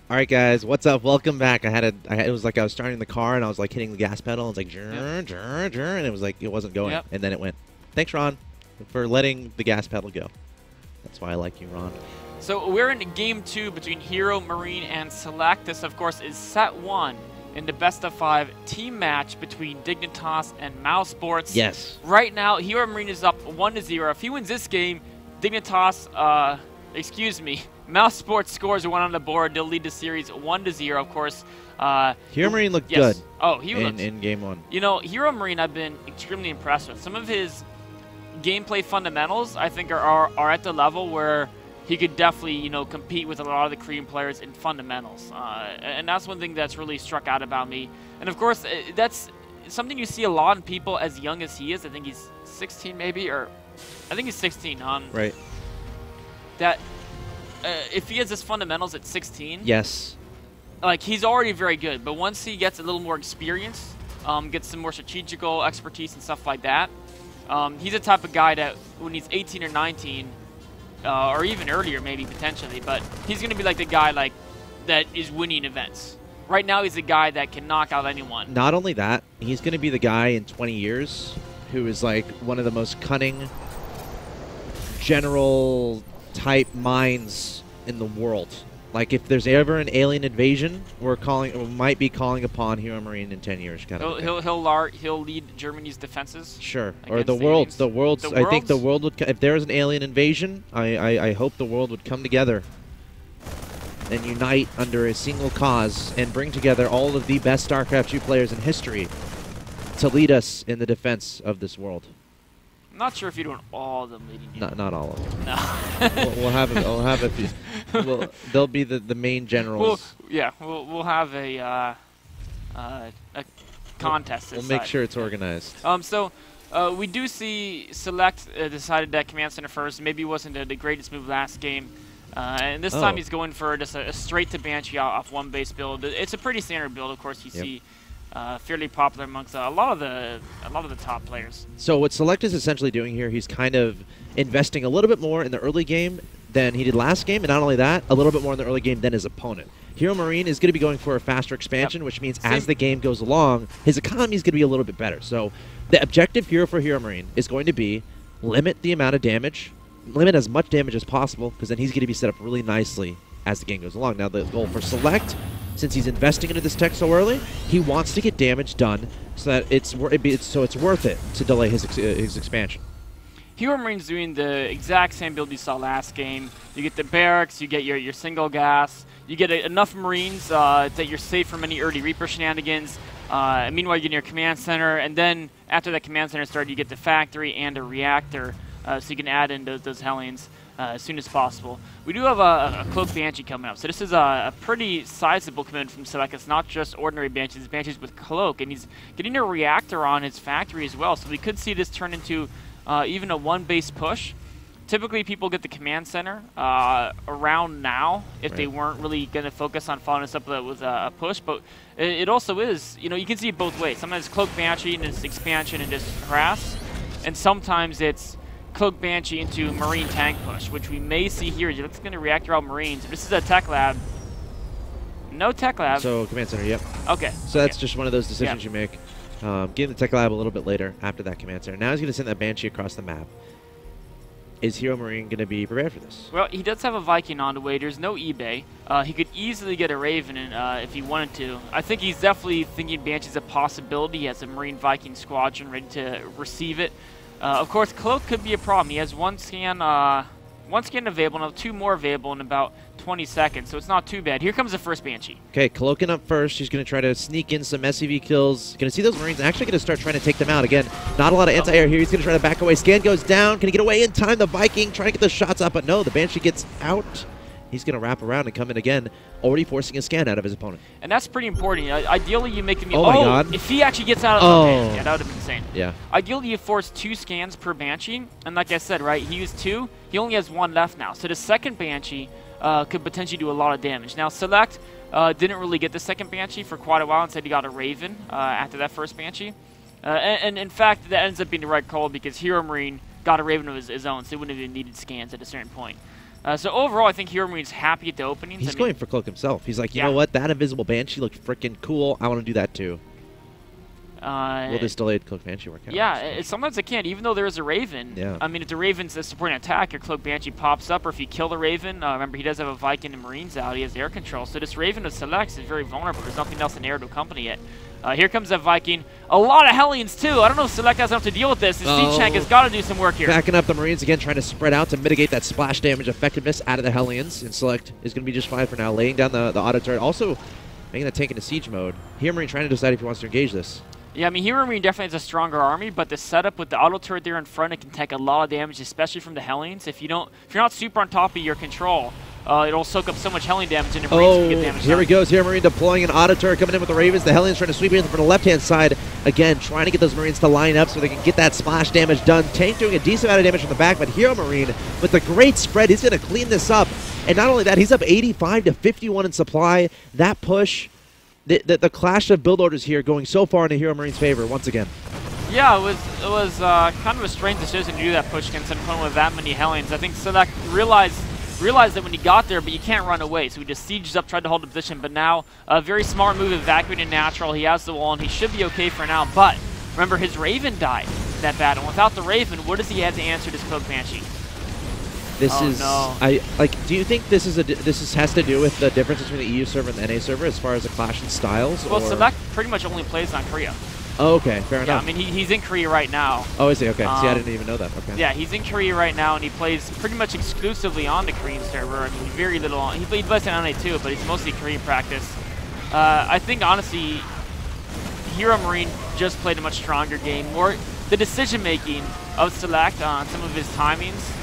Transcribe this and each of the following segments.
All right, guys, what's up? Welcome back. It was like I was starting the car and I was like hitting the gas pedal. And it's like, and it was like it wasn't going, and then it went. Thanks, Ron, for letting the gas pedal go. That's why I like you, Ron. So we're in game 2 between Heromarine and Select. This, of course, is set 1 in the best-of-5 team match between Dignitas and Mousesports. Yes. Right now, Heromarine is up 1-0. If he wins this game, Dignitas, Mousesports scores 1 on the board. They'll lead the series 1-0, of course. Heromarine looked good. Oh, he looked in game 1. You know, Heromarine I've been extremely impressed with. Some of his gameplay fundamentals, I think, are at the level where he could definitely, you know, compete with a lot of the Korean players in fundamentals. And that's one thing that's really struck out about me. And, of course, that's something you see a lot in people as young as he is. I think he's 16 maybe, or I think he's 16. Right. That if he has his fundamentals at 16, yes, like he's already very good. But once he gets a little more experience, gets some more strategical expertise and stuff like that, he's the type of guy that when he's 18 or 19, or even earlier maybe potentially, but he's going to be like the guy that is winning events. Right now he's a guy that can knock out anyone. Not only that, he's going to be the guy in 20 years who is like one of the most cunning general type minds in the world. Like if there's ever an alien invasion, we might be calling upon Heromarine in 10 years. Kind of. He'll lead Germany's defenses. Sure, or the world's. I think the world would. If there was an alien invasion, I hope the world would come together and unite under a single cause and bring together all of the best StarCraft 2 players in history to lead us in the defense of this world. I'm not sure if you're doing all of them leading you. Not all of them. No. we'll have a few. They'll be the main generals. We'll have a contest. We'll make sure it's organized. We do see Select decided that Command Center first. Maybe it wasn't the greatest move last game. And this time he's going for just a straight to Banshee off one base build. It's a pretty standard build, of course. You see. Fairly popular amongst a lot of the top players. So what Select is essentially doing here, he's kind of investing a little bit more in the early game than he did last game, and not only that, a little bit more in the early game than his opponent. Heromarine is going to be going for a faster expansion, which means as the game goes along, his economy is going to be a little bit better. So the objective here for Heromarine is going to be limit the amount of damage, limit as much damage as possible, because then he's going to be set up really nicely as the game goes along. Now the goal for Select, since he's investing into this tech so early, he wants to get damage done so that it's worth it to delay his expansion. Heromarines doing the exact same build you saw last game. You get the barracks, you get your single gas, you get enough Marines that you're safe from any early Reaper shenanigans. Meanwhile, you get your command center, and then after that command center started, you get the factory and a reactor, so you can add in those Hellions as soon as possible. We do have a Cloak Banshee coming up, so this is a pretty sizable commitment from Select. It's not just ordinary Banshees, it's Banshees with Cloak, and he's getting a reactor on his factory as well, so we could see this turn into even a one-base push. Typically, people get the command center around now if they weren't really going to focus on following this up with a push, but it also is, you know, you can see it both ways. Sometimes Cloak Banshee and this expansion and just harass, and sometimes it's Cloak Banshee into Marine tank push, which we may see here. It's going to reactor out Marines. If this is a tech lab, no tech lab. So command center, yep. Okay. So that's just one of those decisions you make. Getting the tech lab a little bit later after that command center. Now he's going to send that Banshee across the map. Is Heromarine going to be prepared for this? Well, he does have a Viking on the way. There's no eBay. He could easily get a Raven in, if he wanted to. I think he's definitely thinking Banshee's a possibility. He has a Marine Viking squadron ready to receive it. Of course, Cloak could be a problem. He has one scan available, now 2 more available in about 20 seconds, so it's not too bad. Here comes the first Banshee. Okay, Cloaking up first. He's going to try to sneak in some SCV kills. Going to see those Marines actually going to start trying to take them out. Again, not a lot of anti-air here. He's going to try to back away. Scan goes down. Can he get away in time? The Viking trying to get the shots up, but no, the Banshee gets out. He's going to wrap around and come in again, already forcing a scan out of his opponent. And that's pretty important. Ideally, you make him... Oh, my God. If he actually gets out of the yeah, that would have been insane. Yeah. Ideally, you force 2 scans per Banshee. And like I said, right, he used 2. He only has 1 left now. So the second Banshee could potentially do a lot of damage. Now, Select didn't really get the second Banshee for quite a while. Instead, he got a Raven after that first Banshee. And in fact, that ends up being the right call because Heromarine got a Raven of his own, so he wouldn't have even needed scans at a certain point. So overall, I think Heromarine happy at the openings. He's going for Cloak himself. He's like, you know what? That Invisible Banshee looked freaking cool. I want to do that too. Will this delayed Cloak Banshee work out? Yeah, sometimes it can't, even though there is a Raven. Yeah. I mean, if the Raven's a supporting attack, your Cloak Banshee pops up, or if you kill the Raven, remember he does have a Viking and Marines out, he has air control, so this Raven of Selects is very vulnerable. There's nothing else in air to accompany it. Here comes that Viking. A lot of Hellions, too. I don't know if Select has enough to deal with this. His Seachank has got to do some work here. Backing up the Marines again, trying to spread out to mitigate that splash damage effectiveness out of the Hellions. And Select is going to be just fine for now, laying down the auto turret. Also, making the tank into siege mode. Heromarine trying to decide if he wants to engage this. Yeah, I mean, Heromarine definitely has a stronger army, but the setup with the auto turret there in front, it can take a lot of damage, especially from the Hellions. If you're not super on top of your control, it'll soak up so much Hellion damage, and the Marines can get damage. Here he goes. Heromarine deploying an auto turret, coming in with the Ravens. The Hellions trying to sweep in from the left-hand side. Again, trying to get those Marines to line up so they can get that splash damage done. Tank doing a decent amount of damage from the back, but Heromarine, with the great spread, he's going to clean this up. And not only that, he's up 85 to 51 in supply. That push, the clash of build orders here going so far into Heromarines' favor once again. Yeah, it was kind of a strange decision to do that push against an opponent with that many Hellions. I think Select realized that when he got there, but you can't run away, so he just sieges up, tried to hold the position, but now a very smart move, evacuating natural. He has the wall, and he should be okay for now, but remember, his Raven died in that battle. Without the Raven, what does he have to answer this Cloak Banshee? Do you think this has to do with the difference between the EU server and the NA server as far as the clash in styles? Well, Select pretty much only plays on Korea. Oh, okay, fair enough. Yeah, I mean, he's in Korea right now. Oh, is he? Okay. See, I didn't even know that. Okay. Yeah, he's in Korea right now, and he plays pretty much exclusively on the Korean server. I mean, very little on. He plays on NA too, but he's mostly Korean practice. I think, honestly, Heromarine just played a much stronger game. The decision-making of Select on some of his timings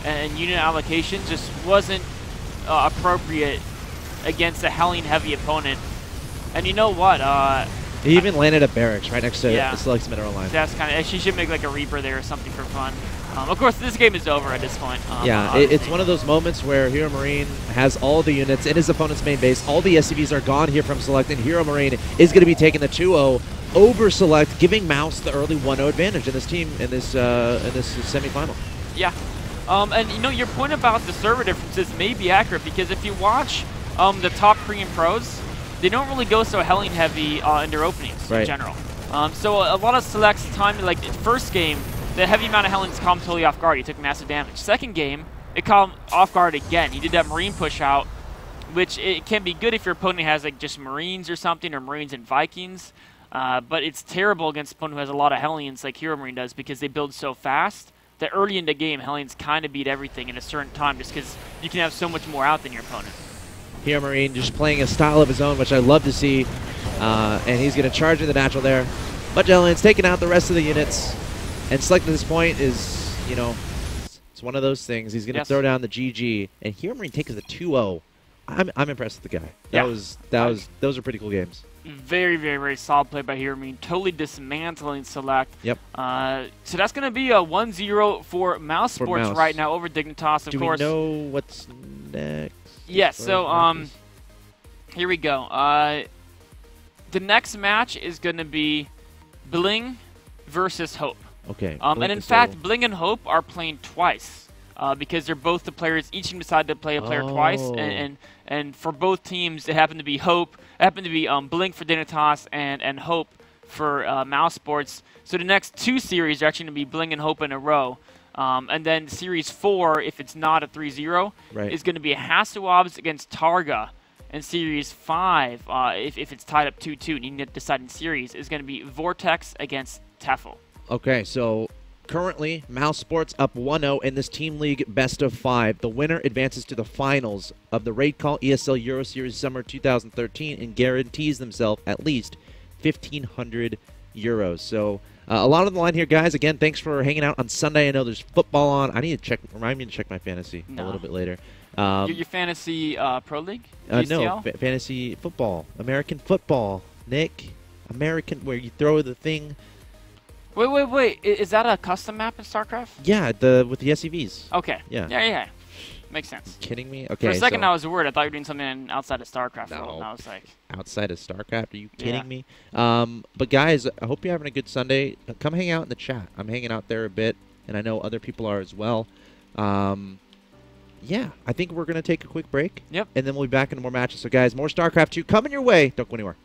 and unit allocation just wasn't appropriate against a Hellion-heavy opponent. And you know what? He even landed at barracks right next to the Select's mineral line. That's kind of. She should make like a Reaper there or something for fun. Of course, this game is over at this point. It's one of those moments where Heromarine has all the units in his opponent's main base. All the SCVs are gone here from Select, and Heromarine is going to be taking the 2-0 over Select, giving Mouse the early 1-0 advantage in this team in this semifinal. Yeah. And you know, your point about the server differences may be accurate, because if you watch the top Korean pros, they don't really go so Hellion heavy in their openings in general. So a lot of Select's time, like first game, the heavy amount of Hellions caught him totally off guard. He took massive damage. Second game, it caught him off guard again. He did that Marine push out, which it can be good if your opponent has like just Marines or something, or Marines and Vikings. But it's terrible against an opponent who has a lot of Hellions like Heromarine does, because they build so fast that early in the game, Hellions kind of beat everything in a certain time, just because you can have so much more out than your opponent. Heromarine just playing a style of his own, which I love to see. And he's going to charge in the natural there. But Hellions taking out the rest of the units. And Select at this point is, you know, it's one of those things. He's going to throw down the GG. And Heromarine takes the 2-0. I'm impressed with the guy. Those are pretty cool games. Very, very, very solid play by Heromarine. Totally dismantling Select. Yep. So that's going to be a 1-0 for Mouse Sports right now over Dignitas, of course. Do we know what's next? Yes, so here we go. The next match is going to be Bling versus Hope. Okay. And in fact, Bling and Hope are playing twice, because they're both the players. Each team decided to play a player twice, and for both teams, it happened to be Hope. It happened to be Bling for Dignitas and Hope for Mouse Sports. So the next two series are actually going to be Bling and Hope in a row. And then Series 4, if it's not a 3-0, is going to be Hasselhoffs against Targa. And Series 5, if it's tied up 2-2 and you need to decide in series, is going to be Vortex against Tefl. Okay, so currently Mouse Sports up 1-0 in this Team League Best of 5. The winner advances to the finals of the Raid Call ESL Euro Series Summer 2013 and guarantees themselves at least 1,500 euros. So a lot on the line here, guys. Again, thanks for hanging out on Sunday. I know there's football on. I need to check. Remind me to check my fantasy a little bit later. Your fantasy pro league? No, fantasy football, American football. Nick, American, where you throw the thing. Wait. Is that a custom map in StarCraft? Yeah, with the SCVs. Okay. Yeah. Makes sense. Are you kidding me? Okay. For a second, I was worried. I thought you were doing something outside of StarCraft. No. And I was like, outside of StarCraft? Are you kidding me? But guys, I hope you're having a good Sunday. Come hang out in the chat. I'm hanging out there a bit, and I know other people are as well. yeah, I think we're going to take a quick break. Yep. And then we'll be back into more matches. So, guys, more StarCraft 2 coming your way. Don't go anywhere.